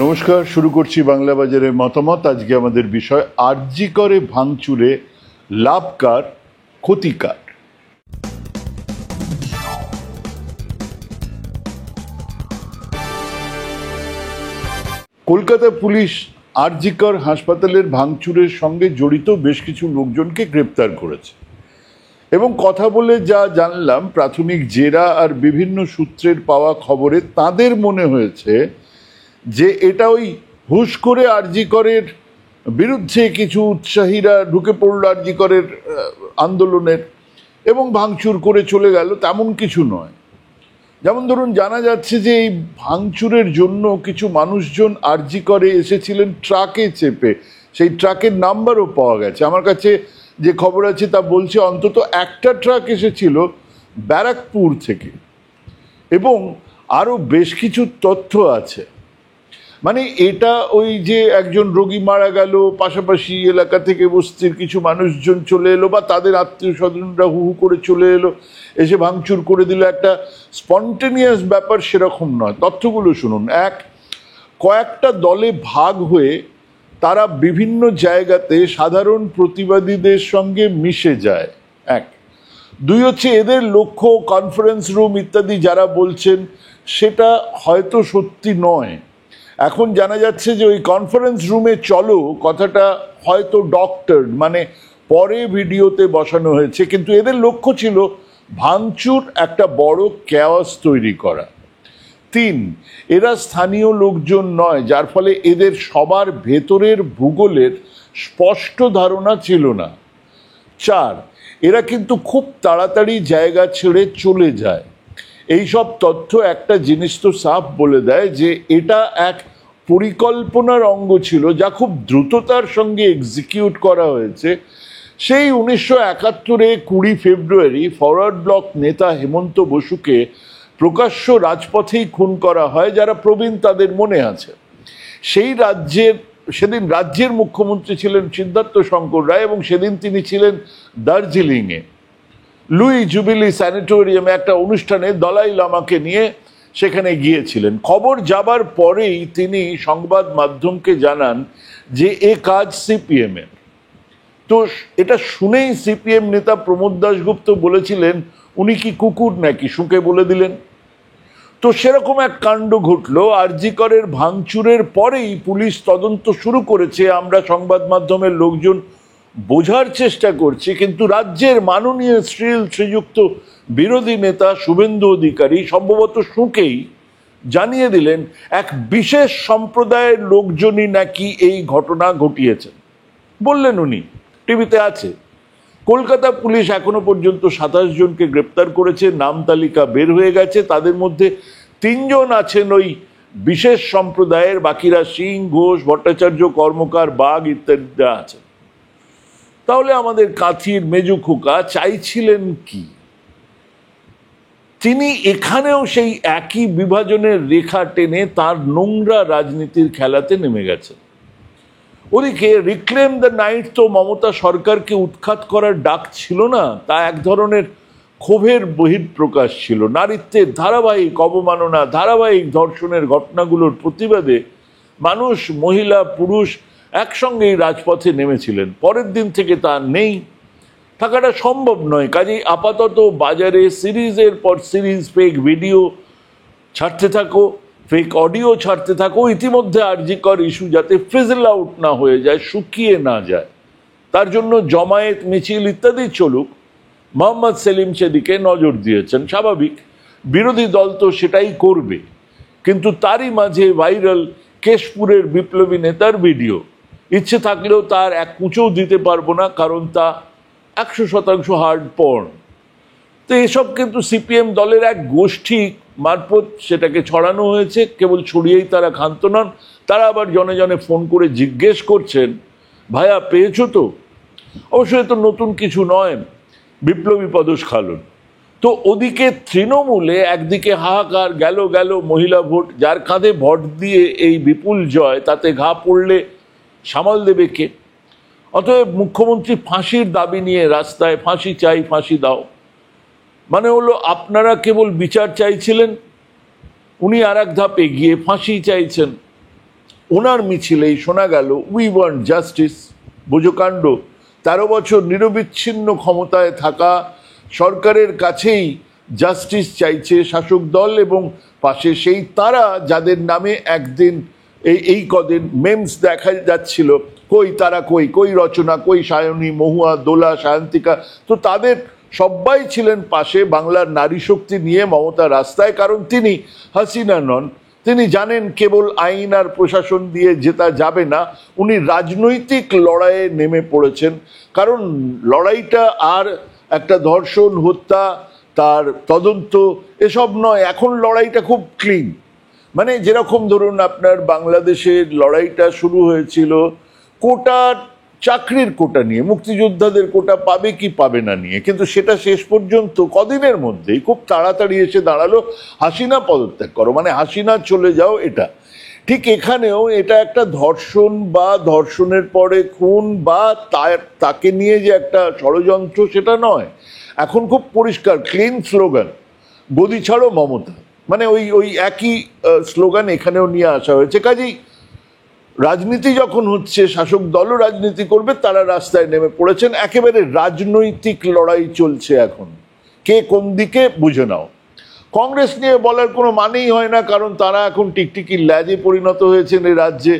নমস্কার, শুরু করছি বাংলা বাজারের মতামত। আজকে আমাদের বিষয় আরজি করে ভাঙচুরে লাভ কার, ক্ষতি কার। কলকাতা পুলিশ আরজি কর হাসপাতালের ভাঙচুরের সঙ্গে জড়িত বেশ কিছু লোকজনকে গ্রেপ্তার করেছে এবং কথা বলে যা জানলাম, প্রাথমিক জেরা আর বিভিন্ন সূত্রের পাওয়া খবরে তাদের মনে হয়েছে যে এটা ওই হুশ করে আরজি করের বিরুদ্ধে কিছু উৎসাহীরা ঢুকে পড়ল আরজি করের আন্দোলনের এবং ভাঙচুর করে চলে গেল, তেমন কিছু নয়। যেমন ধরুন, জানা যাচ্ছে যে এই ভাঙচুরের জন্য কিছু মানুষজন আরজি করে এসেছিলেন ট্রাকে চেপে, সেই ট্রাকের নাম্বারও পাওয়া গেছে। আমার কাছে যে খবর আছে তা বলছে অন্তত একটা ট্রাক এসেছিল ব্যারাকপুর থেকে এবং আরও বেশ কিছু তথ্য আছে। মানে এটা ওই যে একজন রোগী মারা গেল, পাশাপাশি এলাকা থেকে বস্তির কিছু মানুষজন চলে এলো বা তাদের আত্মীয় স্বজনরা হু হু করে চলে এলো, এসে ভাঙচুর করে দিল, একটা স্পন্টেনিয়াস ব্যাপার সেরকম নয়। তথ্যগুলো শুনুন। এক, কয়েকটা দলে ভাগ হয়ে তারা বিভিন্ন জায়গাতে সাধারণ প্রতিবাদীদের সঙ্গে মিশে যায়। এক। দুই হচ্ছে, এদের লক্ষ্য কনফারেন্স রুম ইত্যাদি যারা বলছেন সেটা হয়তো সত্যি নয়। এখন জানা যাচ্ছে যে ওই কনফারেন্স রুমে চলো কথাটা হয়তো ডক্টর, মানে পরে ভিডিওতে বসানো হয়েছে, কিন্তু এদের লক্ষ্য ছিল ভাঙচুর, একটা বড় ক্যাওয়াস তৈরি করা। তিন, এরা স্থানীয় লোকজন নয়, যার ফলে এদের সবার ভেতরের ভূগোলের স্পষ্ট ধারণা ছিল না। চার, এরা কিন্তু খুব তাড়াতাড়ি জায়গা ছেড়ে চলে যায়। এইসব তথ্য একটা জিনিস তো সাফ বলে দেয় যে এটা এক পরিকল্পনার অঙ্গ ছিল, যা খুব দ্রুততার সঙ্গে এক্সিকিউট করা হয়েছে। সেই 1971 20 ফেব্রুয়ারি ফরওয়ার্ড ব্লক নেতা হেমন্ত বসুকে প্রকাশ্য রাজপথেই খুন করা হয়। যারা প্রবীণ তাদের মনে আছে। সেদিন রাজ্যের মুখ্যমন্ত্রী ছিলেন সিদ্ধার্থ শঙ্কর রায় এবং সেদিন তিনি ছিলেন দার্জিলিংয়ে লুই জুবিলি স্যানিটোরিয়ামে একটা অনুষ্ঠানে দলাই লামাকে নিয়ে সেখানে গিয়েছিলেন। খবর যাবার পরেই তিনি সংবাদ মাধ্যমকে জানান যে এ কাজ সিপিএমের। তো এটা শুনেই সিপিএম নেতা প্রমোদ দাশগুপ্ত বলেছিলেন, উনি কি কুকুর নাকি, শুঁকে বলে দিলেন। তো সেরকম এক কাণ্ড ঘটলো। আরজি করের ভাঙচুরের পরেই পুলিশ তদন্ত শুরু করেছে। আমরা সংবাদ মাধ্যমের লোকজন বোঝার চেষ্টা করছি, কিন্তু রাজ্যের মাননীয় শ্রীযুক্ত বিরোধী নেতা শুভেন্দু অধিকারী সম্ভবত শুঁকেই জানিয়ে দিলেন এক বিশেষ সম্প্রদায়ের লোকজনই নাকি এই ঘটনা ঘটিয়েছেন। বললেন উনি, টিভিতে আছে। কলকাতা পুলিশ এখনো পর্যন্ত 27 জনকে গ্রেপ্তার করেছে, নাম তালিকা বের হয়ে গেছে। তাদের মধ্যে 3 জন আছেন ওই বিশেষ সম্প্রদায়ের, বাকিরা সিং, ঘোষ, ভট্টাচার্য, কর্মকার, বাগ ইত্যাদি আছেন। তাহলে আমাদের কাঁথির মেজু খোকা চাইছিলেন কি? তিনি এখানেও সেই একই বিভাজনের রেখা টেনে তার নোংরা রাজনীতির খেলাতে নেমে গেছেন। ওদিকে রিক্লেম দ্য নাইট তো মমতা সরকারকে উৎখাত করার ডাক ছিল না, তা এক ধরনের ক্ষোভের বহিঃপ্রকাশ ছিল। নারীত্বের ধারাবাহিক অবমাননা, ধারাবাহিক ধর্ষণের ঘটনাগুলোর প্রতিবাদে মানুষ, মহিলা, পুরুষ একসঙ্গেই রাজপথে নেমেছিলেন। পরের দিন থেকে তা নেই, থাকাটা সম্ভব নয়। কাজেই আপাতত বাজারে সিরিজের পর সিরিজ ফেক ভিডিও ছাড়তে থাকো, ফেক অডিও ছাড়তে থাকো। ইতিমধ্যে আরজি কর ইস্যু যাতে ফিজল আউট না হয়ে যায়, শুকিয়ে না যায়, তার জন্য জমায়েত, মিছিল ইত্যাদি চলুক। মোহাম্মদ সেলিম সেদিকে নজর দিয়েছেন। স্বাভাবিক, বিরোধী দল তো সেটাই করবে। কিন্তু তারই মাঝে ভাইরাল কেশপুরের বিপ্লবী নেতার ভিডিও। ইচ্ছে থাকলেও তার এক কুঁচোও দিতে পারবো না, কারণ তা 100% হার্ড পর্ন। তো এসব কিন্তু সিপিএম দলের এক গোষ্ঠী মারফত সেটাকে ছড়ানো হয়েছে। কেবল ছড়িয়েই তারা ক্ষান্ত নন, তারা আবার জনে জনে ফোন করে জিজ্ঞেস করছেন, ভাইয়া পেয়েছো তো? অবশ্যই তো নতুন কিছু নয়, বিপ্লবী পদস্খলন। তো ওদিকে তৃণমূলে একদিকে হাহাকার, গেল মহিলা ভোট, যার কাঁধে ভোট দিয়ে এই বিপুল জয়, তাতে ঘা পড়লে সামাল দেবে কে? অতএব মুখ্যমন্ত্রী ফাঁসির দাবি নিয়ে রাস্তায়, ফাঁসি চাই, ফাঁসি দাও। মানে হলো আপনারা কেবল বিচার চাইছিলেন, উনি আর এক ধাপ এগিয়ে ফাঁসি চাইছেন। ওনার মিছিলেই শোনা গেল উই ওয়ান্ট জাস্টিস। বোঝো কাণ্ড, 13 বছর নিরবিচ্ছিন্ন ক্ষমতায় থাকা সরকারের কাছেই জাস্টিস চাইছে শাসক দল, এবং পাশে সেই তারা যাদের নামে একদিন এই কদিন মেমস দেখা যাচ্ছিল, কই তারা, কই কই রচনা, কই সায়নী, মহুয়া, দোলা, সায়ন্তিকা, তো তাদের সবাই ছিলেন পাশে বাংলার নারী শক্তি নিয়ে মমতা রাস্তায়। কারণ তিনি হাসিনা নন, তিনি জানেন কেবল আইন আর প্রশাসন দিয়ে জেতা যাবে না, উনি রাজনৈতিক লড়াইয়ে নেমে পড়েছেন। কারণ লড়াইটা আর একটা ধর্ষণ, হত্যা, তার তদন্ত এসব নয়, এখন লড়াইটা খুব ক্লিন। মানে যেরকম ধরুন আপনার বাংলাদেশের লড়াইটা শুরু হয়েছিল কোটার, চাকরির কোটা নিয়ে, মুক্তিযোদ্ধাদের কোটা পাবে কি পাবে না নিয়ে, কিন্তু সেটা শেষ পর্যন্ত কদিনের মধ্যেই খুব তাড়াতাড়ি এসে দাঁড়ালো হাসিনা পদত্যাগ করো, মানে হাসিনা চলে যাও। এটা ঠিক এখানেও এটা একটা ধর্ষণ বা ধর্ষণের পরে খুন বা তাকে নিয়ে যে একটা ষড়যন্ত্র সেটা নয়, এখন খুব পরিষ্কার ক্লিন স্লোগান, গদি ছাড়ো মমতা, মানে ওই একই স্লোগান এখানেও নিয়ে আসা হয়েছে। কাজেই রাজনীতি যখন হচ্ছে, শাসক দলও রাজনীতি করবে, তারা রাস্তায় নেমে পড়েছেন, একেবারে রাজনৈতিক লড়াই চলছে এখন, কে কোন দিকে বুঝে নাও। কংগ্রেস নিয়ে বলার কোনো মানেই হয় না, কারণ তারা এখন টিকটিকির ল্যাজে পরিণত হয়েছেন এই রাজ্যে,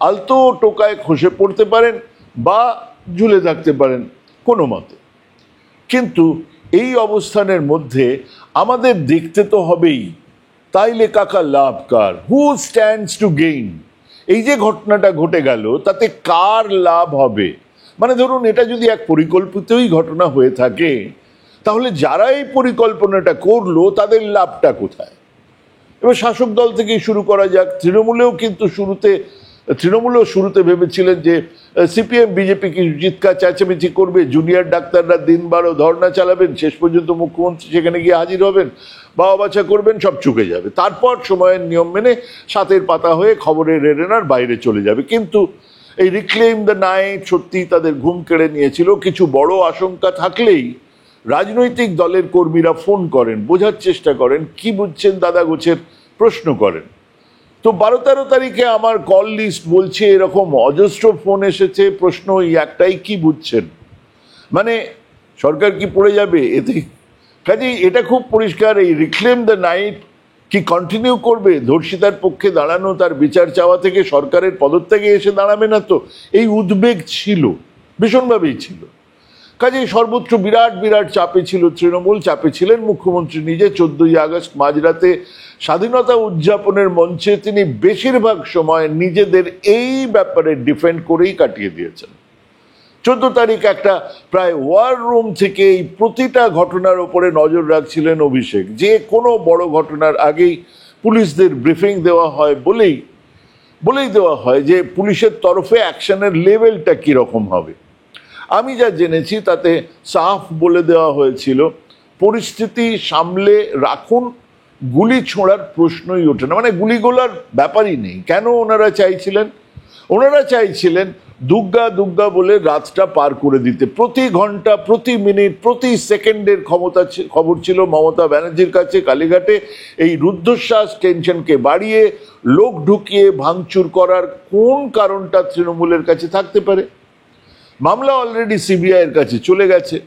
আলতো টোকায় খসে পড়তে পারেন বা ঝুলে থাকতে পারেন কোনো মতে। কিন্তু এই অবস্থানের মধ্যে আমাদের দেখতে তো হবেই, তাইলে কাকা লাভ কার, হু স্ট্যান্ডস টু গেইন। এই যে ঘটনাটা ঘটে গেল তাতে কার লাভ হবে? মানে ধরুন এটা যদি এক পরিকল্পিতই ঘটনা হয়ে থাকে, তাহলে যারা এই পরিকল্পনাটা করলো তাদের লাভটা কোথায়? এবার শাসক দল থেকেই শুরু করা যাক। তৃণমূলেও শুরুতে ভেবেছিলেন যে সিপিএম বিজেপি কি চিৎকার চেঁচামেচি করবে, জুনিয়র ডাক্তাররা দিন বারো ধর্ণা চালাবেন, শেষ পর্যন্ত মুখ্যমন্ত্রী সেখানে গিয়ে হাজির হবেন, বাবা বাছা করবেন, সব চুকে যাবে, তারপর সময়ের নিয়ম মেনে সাতের পাতা হয়ে খবরের এরেনার বাইরে চলে যাবে। কিন্তু এই রিক্লেম দ্য নাইট সত্যিই তাদের ঘুম কেড়ে নিয়েছিল। কিছু বড় আশঙ্কা থাকলেই রাজনৈতিক দলের কর্মীরা ফোন করেন, বোঝার চেষ্টা করেন, কি বুঝছেন দাদা গোছের প্রশ্ন করেন। তো 12-13 তারিখে আমার কল লিস্ট বলছে এরকম অজস্র ফোন এসেছে, প্রশ্ন ওই একটাই, কি বুঝছেন, মানে সরকার কি পড়ে যাবে এতে? কাজেই এটা খুব পরিষ্কার, এই রিক্লেম দ্য নাইট কি কন্টিনিউ করবে? ধর্ষিতার পক্ষে দাঁড়ানো, তার বিচার চাওয়া থেকে সরকারের পদত্যাগে এসে দাঁড়াবে না তো? এই উদ্বেগ ছিল, ভীষণভাবেই ছিল। কাজেই সর্বত্র বিরাট বিরাট চাপে ছিল তৃণমূল, চাপে ছিলেন মুখ্যমন্ত্রী নিজে। 14ই আগস্ট মাঝরাতে স্বাধীনতা উদযাপনের মঞ্চে তিনি বেশিরভাগ সময় নিজেদের এই ব্যাপারে ডিফেন্ড করেই কাটিয়ে দিয়েছেন। 14 তারিখ একটা প্রায় ওয়ার রুম থেকে এই প্রতিটা ঘটনার ওপরে নজর রাখছিলেন অভিষেক। যে কোনো বড় ঘটনার আগেই পুলিশদের ব্রিফিং দেওয়া হয়, বলেই দেওয়া হয় যে পুলিশের তরফে অ্যাকশনের লেভেলটা কীরকম হবে। আমি যা জেনেছি তাতে সাফ বলে দেওয়া হয়েছিল পরিস্থিতি সামলে রাখুন, গুলি ছোঁড়ার প্রশ্নই ওঠে না, মানে গুলি গোলার ব্যাপারই নেই। কেন ওনারা চাইছিলেন দুগ্গা দুগ্গা বলে রাতটা পার করে দিতে। প্রতি ঘন্টা, প্রতি মিনিট, প্রতি সেকেন্ডের খবর ছিল মমতা ব্যানার্জির কাছে। কালীঘাটে এই রুদ্ধশ্বাস টেনশনকে বাড়িয়ে লোক ঢুকিয়ে ভাঙচুর করার কোন কারণটা তৃণমূলের কাছে থাকতে পারে? মামলা অলরেডি সিবিআই এর কাছে চলে গেছে।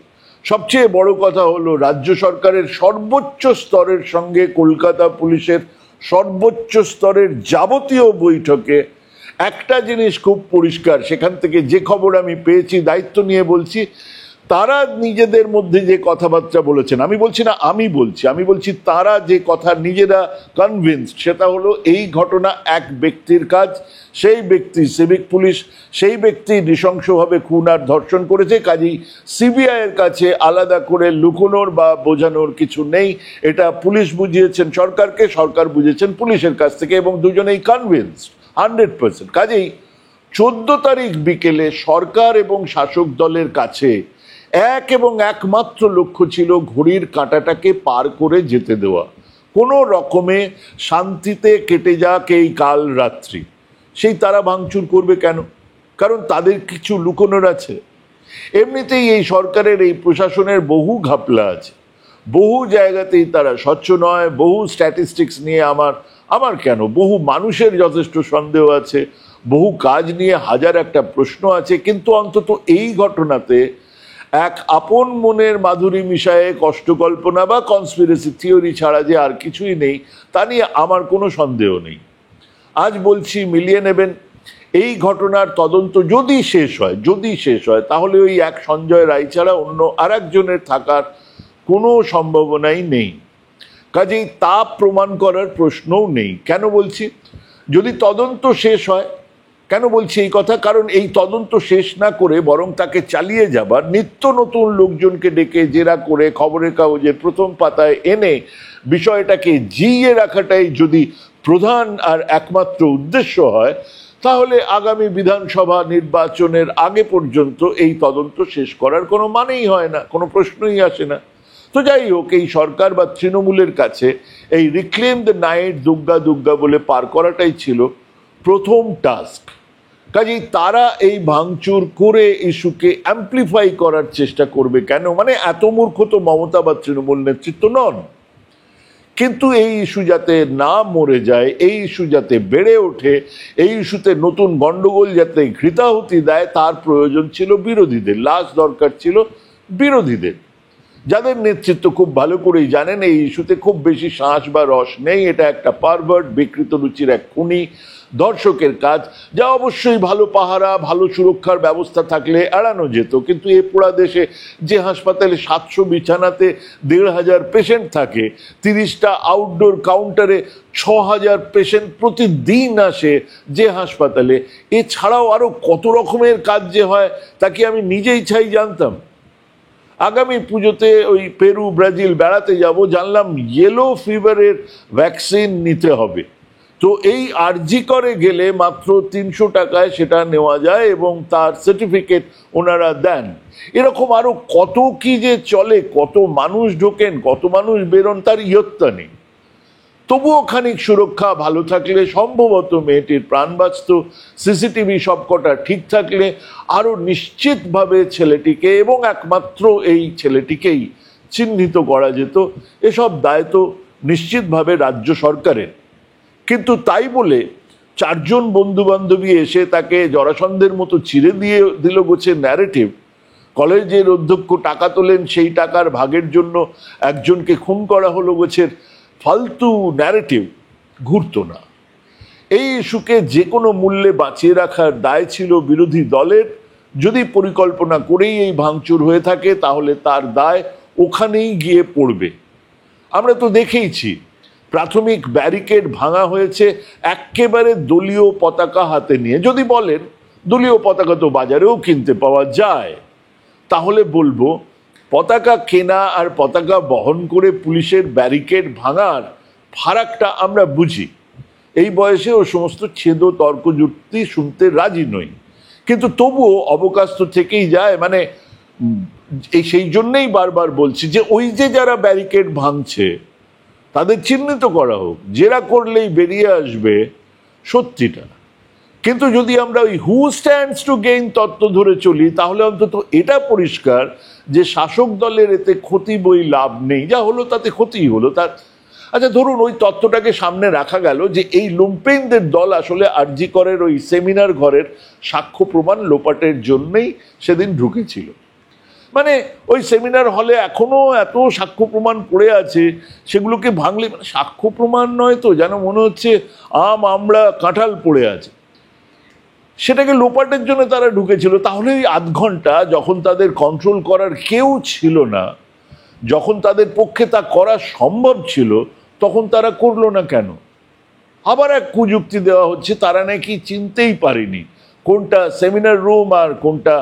সবচেয়ে বড় কথা হলো রাজ্য সরকারের সর্বোচ্চ স্তরের সঙ্গে কলকাতা পুলিশের সর্বোচ্চ স্তরের যাবতীয় বৈঠকে একটা জিনিস খুব পরিষ্কার, সেখান থেকে যে খবর আমি পেয়েছি, দায়িত্ব নিয়ে বলছি, তারা নিজেদের মধ্যে যে কথাবার্তা বলেছেন, আমি বলছি তারা যে কথা নিজেরা কনভিন্সড, সেটা হলো এই ঘটনা এক ব্যক্তির কাজ, সেই ব্যক্তি সিভিক পুলিশ, সেই ব্যক্তি নৃশংসভাবে খুন আর ধর্ষণ করেছে। কাজেই সিবিআই এর কাছে আলাদা করে লুকোনোর বা বোঝানোর কিছু নেই। এটা পুলিশ বুঝিয়েছেন সরকারকে, সরকার বুঝেছেন পুলিশের কাছ থেকে, এবং দুজনেই কনভিন্সড 100%। কাজেই 14 তারিখ বিকেলে সরকার এবং শাসক দলের কাছে এক এবং একমাত্র লক্ষ্য ছিল ঘড়ির কাঁটাটাকে পার করে যেতে দেওয়া, কোনো রকমে শান্তিতে কেটে যাক এই কাল রাত্রি। সেই তারা ভাঙচুর করবে কেন? কারণ তাদের কিছু লুকোনোর আছে। এমনিতেই এই সরকারের, এই প্রশাসনের বহু ঘাপলা আছে, বহু জায়গাতেই তারা স্বচ্ছ নয়। বহু স্ট্যাটিস্টিক্স নিয়ে আমার আমার কেন, বহু মানুষের যথেষ্ট সন্দেহ আছে, বহু কাজ নিয়ে হাজার একটা প্রশ্ন আছে, কিন্তু অন্তত এই ঘটনাতে এক আপন মনের মাধুরী মিশায়ে কষ্ট কল্পনা বা কনস্পিরেসি থিওরি ছাড়া যে আর কিছুই নেই তা নিয়ে আমার কোনো সন্দেহ নেই। আজ বলছি মিলিয়ে নেবেন, এই ঘটনার তদন্ত যদি শেষ হয় তাহলে ওই এক সঞ্জয় রায় ছাড়া অন্য আর একজনের থাকার কোনো সম্ভাবনাই নেই। কাজেই তা প্রমাণ করার প্রশ্নও নেই। কেন বলছি যদি তদন্ত শেষ হয়, কেন বলছি এই কথা, কারণ এই তদন্ত শেষ না করে বরং তাকে চালিয়ে যাবার, নিত্য নতুন লোকজনকে ডেকে জেরা করে খবরের কাগজের প্রথম পাতায় এনে বিষয়টাকে জিইয়ে রাখাটাই যদি প্রধান আর একমাত্র উদ্দেশ্য হয়, তাহলে আগামী বিধানসভা নির্বাচনের আগে পর্যন্ত এই তদন্ত শেষ করার কোনো মানেই হয় না, কোনো প্রশ্নই আসে না। তো যাই হোক, এই সরকার বা তৃণমূলের কাছে এই রিক্লেম দ্য নাইট দুগ্গা দুগ্গা বলে পার করাটাই ছিল প্রথম টাস্ক। কাজেই তারা এই ভাঙচুর করে ইস্যুকে অ্যাম্প্লিফাই করার চেষ্টা করবে কেন, মানে এত মূর্খ তো মমতা বা তৃণমূল নেতৃত্ব নন। কিন্তু এই ইস্যু যাতে না মরে যায়, এই ইস্যু যাতে বেড়ে ওঠে, এই ইস্যুতে নতুন গন্ডগোল যাতে ঘৃতাহুতি দেয়, তার প্রয়োজন ছিল বিরোধীদের, লাশ দরকার ছিল বিরোধীদের, যাদের নেতৃত্ব খুব ভালো করেই জানেন এই ইস্যুতে খুব বেশি শাঁস বা রস নেই। এটা একটা পারভার্ট, বিকৃত রুচির এক খুনি দর্শকের কাজ, যা অবশ্যই ভালো পাহারা, ভালো সুরক্ষার ব্যবস্থা থাকলে এড়ানো যেত। কিন্তু এ পোড়া দেশে যে হাসপাতালে 700 বিছানাতে 1500 পেশেন্ট থাকে, 30টা আউটডোর কাউন্টারে 6000 পেশেন্ট প্রতিদিন আসে যে হাসপাতালে, এছাড়াও আরও কত রকমের কাজ যে হয় তা কি আমি নিজেই জানতাম? আগামী পুজোতে ওই পেরু ব্রাজিল বেড়াতে যাব, জানলাম ইয়েলো ফিভারের ভ্যাকসিন নিতে হবে। তো এই আরজি করে গেলে মাত্র 300 টাকায় সেটা নেওয়া যায় এবং তার সার্টিফিকেট ওনারা দেন। এরকম আরো কত কি যে চলে, কত মানুষ ঢোকেন, কত মানুষ বেরোন, তার ইয়ত্তা নেই। তবুও খানিক সুরক্ষা ভালো থাকলে সম্ভবত মেয়েটির প্রাণ বাঁচত। সিসিটিভি সবকটা ঠিক থাকলে আরো নিশ্চিতভাবে ছেলেটিকে এবং একমাত্র এই ছেলেটিকেই চিহ্নিত করা যেত। এসব দায়িত্ব নিশ্চিতভাবে রাজ্য সরকারের। কিন্তু তাই বলে 4 জন বন্ধু বান্ধবী এসে তাকে জরাসন্ধের মতো চিরে দিয়ে দিল গোছের ন্যারেটিভ। কলেজের অধ্যক্ষ টাকা তোলেন, সেই টাকার ভাগের জন্য একজনকে খুন করা হলো গোছের ফালতু ন্যারেটিভ ঘুরতো না। এই ইস্যুকে যে কোনো মূল্যে বাঁচিয়ে রাখার দায় ছিল বিরোধী দলের। যদি পরিকল্পনা করেই এই ভাঙচুর হয়ে থাকে তাহলে তার দায় ওখানেই গিয়ে পড়বে। আমরা তো দেখেইছি, প্রাথমিক ব্যারিকেড ভাঙা হয়েছে একেবারে দলীয় পতাকা হাতে নিয়ে। যদি বলেন দলীয় পতাকা তো বাজারেও কিনতে পাওয়া যায়, তাহলে বলবো পতাকা কেনা আর পতাকা বহন করে পুলিশের ব্যারিকেড ভাঙার ফারাকটা আমরা বুঝি। এই বয়সে ও সমস্ত ছেদ তর্ক যুক্তি শুনতে রাজি নই, কিন্তু তবুও অবকাশ তো থেকেই যায়। মানে সেই জন্যই বারবার বলছি যে ওই যে যারা ব্যারিকেড ভাঙছে তাদের চিহ্নিত করা হোক, জেরা করলেই বেরিয়ে আসবে সত্যিটা। কিন্তু যদি আমরা ওই হু স্ট্যান্ডস টু গেইন তত্ত্ব ধরে চলি তাহলে অন্তত এটা পরিষ্কার যে শাসক দলের এতে ক্ষতি বই লাভ নেই, যা হলো তাতে ক্ষতিই হলো তার। আচ্ছা ধরুন ওই তত্ত্বটাকে সামনে রাখা গেল যে এই লুম্পেনদের দল আসলে আরজি করের ওই সেমিনার ঘরের সাক্ষ্য প্রমাণ লোপাটের জন্যই সেদিন ঢুকেছিল। মানে ওই সেমিনার হলে এখনো এত সাক্ষ্য প্রমাণ পড়ে আছে, সেগুলোকে ভাঙলে মানে সাক্ষ্য প্রমাণ নয় তো, যেন মনে হচ্ছে আমরা কাঁঠাল পড়ে আছে, সেটাকে লোপাটের জন্য তারা ঢুকেছিল। তাহলে ওই আধ ঘন্টা যখন তাদের কন্ট্রোল করার কেউ ছিল না, যখন তাদের পক্ষে তা করা সম্ভব ছিল, তখন তারা করলো না কেন? আবার এক কুযুক্তি দেওয়া হচ্ছে তারা নাকি চিনতেই পারেনি কোনটা সেমিনার রুম আর কোনটা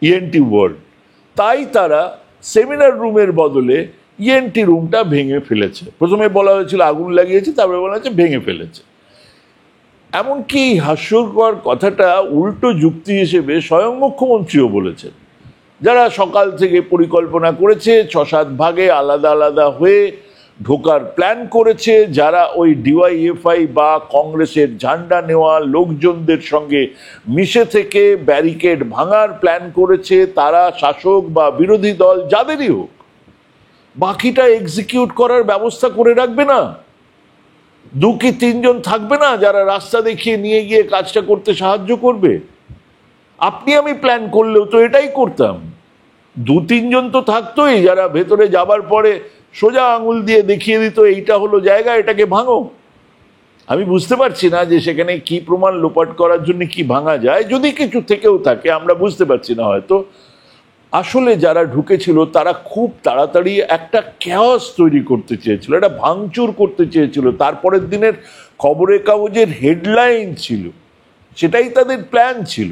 ইএনটি ওয়ার্ড, তাই তারা সেমিনার রুমের বদলে ইএনটি রুমটা ভেঙে ফেলেছে। প্রথমে বলা হয়েছিল আগুন লাগিয়েছে, তারপরে বলা হয়েছে ভেঙে ফেলেছে। এমনকি হাস্যকর কথাটা উল্টো যুক্তি হিসেবে স্বয়ং মুখ্যমন্ত্রীও বলেছেন। যারা সকাল থেকে পরিকল্পনা করেছে, 6-7 ভাগে আলাদা আলাদা হয়ে ঢোকার প্ল্যান করেছে, যারা ওই ডিওয়াইএফআই বা কংগ্রেসের ঝান্ডা নেওয়া লোকজনদের সঙ্গে মিশে থেকে ব্যারিকেড ভাঙার প্ল্যান করেছে, তারা শাসক বা বিরোধী দল যাদেরই হোক, বাকিটা এক্সিকিউট করার ব্যবস্থা করে রাখবে না? দু কি তিনজন থাকবে না যারা রাস্তা দেখিয়ে নিয়ে গিয়ে কাজটা করতে সাহায্য করবে? আপনি আমি প্ল্যান করলেও তো এটাই করতাম। দু তিনজন তো থাকতোই যারা ভেতরে যাবার পরে সোজা আঙুল দিয়ে দেখিয়ে দিত এইটা হলো জায়গা, এটাকে ভাঙো। আমি বুঝতে পারছি না যে সেখানে কি প্রমাণ লোপাট করার জন্য কি ভাঙা যায়, যদি কিছু থেকেও থাকে আমরা বুঝতে পারছি না হয়তো। আসলে যারা ঢুকেছিল তারা খুব তাড়াতাড়ি একটা ক্যাওস তৈরি করতে চেয়েছিল, একটা ভাঙচুর করতে চেয়েছিল, তারপরের দিনের খবরের কাগজের হেডলাইন ছিল, সেটাই তাদের প্ল্যান ছিল।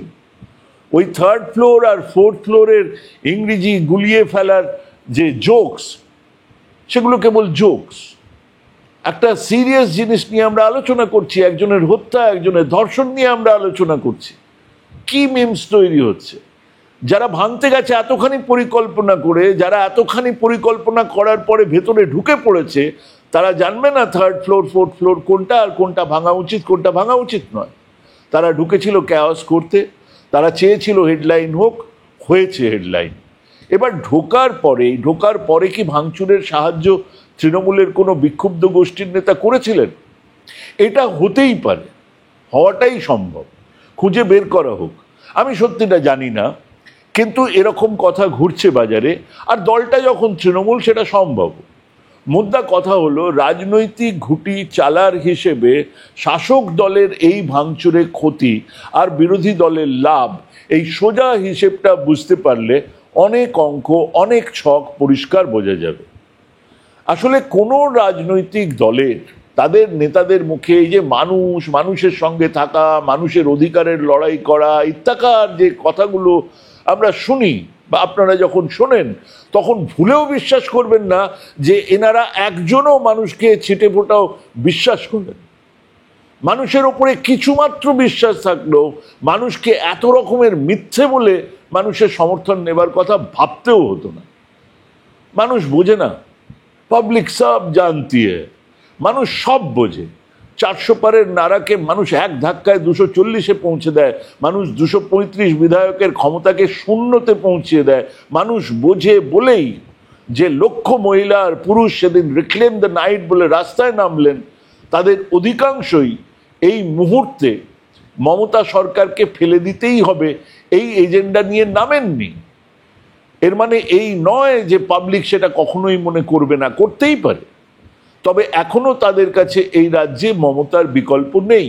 ওই থার্ড ফ্লোর আর ফোর্থ ফ্লোরের ইংরেজি গুলিয়ে ফেলার যে জোকস, সেগুলো কেবল জোকস। একটা সিরিয়াস জিনিস নিয়ে আমরা আলোচনা করছি, একজনের হত্যা, একজনের ধর্ষণ নিয়ে আমরা আলোচনা করছি। কি মিমস তৈরি হচ্ছে? যারা ভাঙতে গেছে এতখানি পরিকল্পনা করে, যারা এতখানি পরিকল্পনা করার পরে ভেতরে ঢুকে পড়েছে, তারা জানবে না থার্ড ফ্লোর ফোর্থ ফ্লোর কোনটা, আর কোনটা ভাঙা উচিত কোনটা ভাঙা উচিত নয়। তারা ঢুকেছিল ক্যাওস করতে, তারা চেয়েছিল হেডলাইন হোক, হয়েছে হেডলাইন। এবার ঢোকার পরে কি ভাঙচুরের সাহায্য তৃণমূলের কোনো বিক্ষুব্ধ গোষ্ঠীর নেতা করেছিলেন? এটা হতেই পারে, হওয়াটাই সম্ভব, খুঁজে বের করা হোক। আমি সত্যিটা জানি না, কিন্তু এরকম কথা ঘুরছে বাজারে, আর দলটা যখন তৃণমূল সেটা সম্ভব। মুদ্রা কথা হলো, রাজনৈতিক ঘুঁটি চালার হিসেবে শাসক দলের এই ভাঙচুরে ক্ষতি আর বিরোধী দলের লাভ, এই সোজা হিসেবটা বুঝতে পারলে অনেক অঙ্ক, অনেক ছক পরিষ্কার বোঝা যাবে। আসলে কোনো রাজনৈতিক দলের তাদের নেতাদের মুখে এই যে মানুষের সঙ্গে থাকা, মানুষের অধিকারের লড়াই করা ইত্যাকার যে কথাগুলো আমরা শুনি বা আপনারা যখন শোনেন, তখন ভুলেও বিশ্বাস করবেন না যে এনারা একজনও মানুষকে ছিটে ফোটাও বিশ্বাস করবেন। মানুষের ওপরে কিছুমাত্র বিশ্বাস থাকলেও মানুষকে এত রকমের মিথ্যে বলে মানুষের সমর্থন নেবার কথা ভাবতেও হতো না। মানুষ বোঝে না, পাবলিক সব জানতি হ্যায়, মানুষ সব বোঝে। 400 পারের নারাকে মানুষ এক ধাক্কায় 240-এ পৌঁছে দেয়, মানুষ 235 বিধায়কের ক্ষমতাকে শূন্যতে পৌঁছিয়ে দেয়। মানুষ বোঝে বলেই যে লক্ষ মহিলা আর পুরুষ সেদিন রিক্লেম দ্য নাইট বলে রাস্তায় নামলেন, তাদের অধিকাংশই এই মুহূর্তে মমতা সরকারকে ফেলে দিতেই হবে এই এজেন্ডা নিয়ে নামেননি। এর মানে এই নয় যে পাবলিক সেটা কখনোই মনে করবে না, করতেই পারে। তবে এখনো তাদের কাছে এই রাজ্যে মমতার বিকল্প নেই।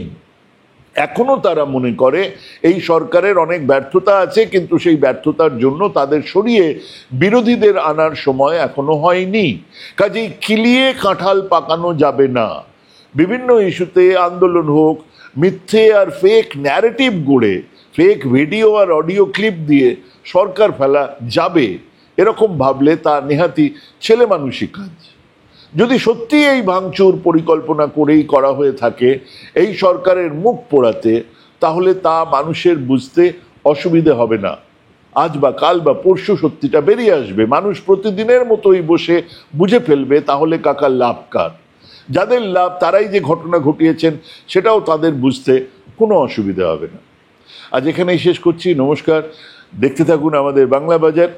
এখনো তারা মনে করে এই সরকারের অনেক ব্যর্থতা আছে, কিন্তু সেই ব্যর্থতার জন্য তাদের সরিয়ে বিরোধীদের আনার সময় এখনো হয়নি। কাজেই কিলিয়ে কাঁঠাল পাকানো যাবে না। বিভিন্ন ইস্যুতে আন্দোলন হোক, মিথ্যে আর ফেক ন্যারেটিভ গড়ে, ফেক ভিডিও আর অডিও ক্লিপ দিয়ে সরকার ফেলা যাবে, এরকম ভাবলে তা নেহাতি ছেলে মানুষই কাজ। যদি সত্যি এই ভাঙচুর পরিকল্পনা করেই করা হয়ে থাকে এই সরকারের মুখ পোড়াতে, তাহলে তা মানুষের বুঝতে অসুবিধে হবে না। আজ বা কাল বা পরশু সত্যিটা বেরিয়ে আসবে, মানুষ প্রতিদিনের মতোই বসে বুঝে ফেলবে, তাহলে কাকার লাভ কার? যাদের লাভ তারাই যে ঘটনা ঘটিয়েছেন সেটাও তাদের বুঝতে কোনো অসুবিধা হবে না। আজ এখানেই শেষ করছি, নমস্কার। দেখতে থাকুন আমাদের বাংলা বাজার।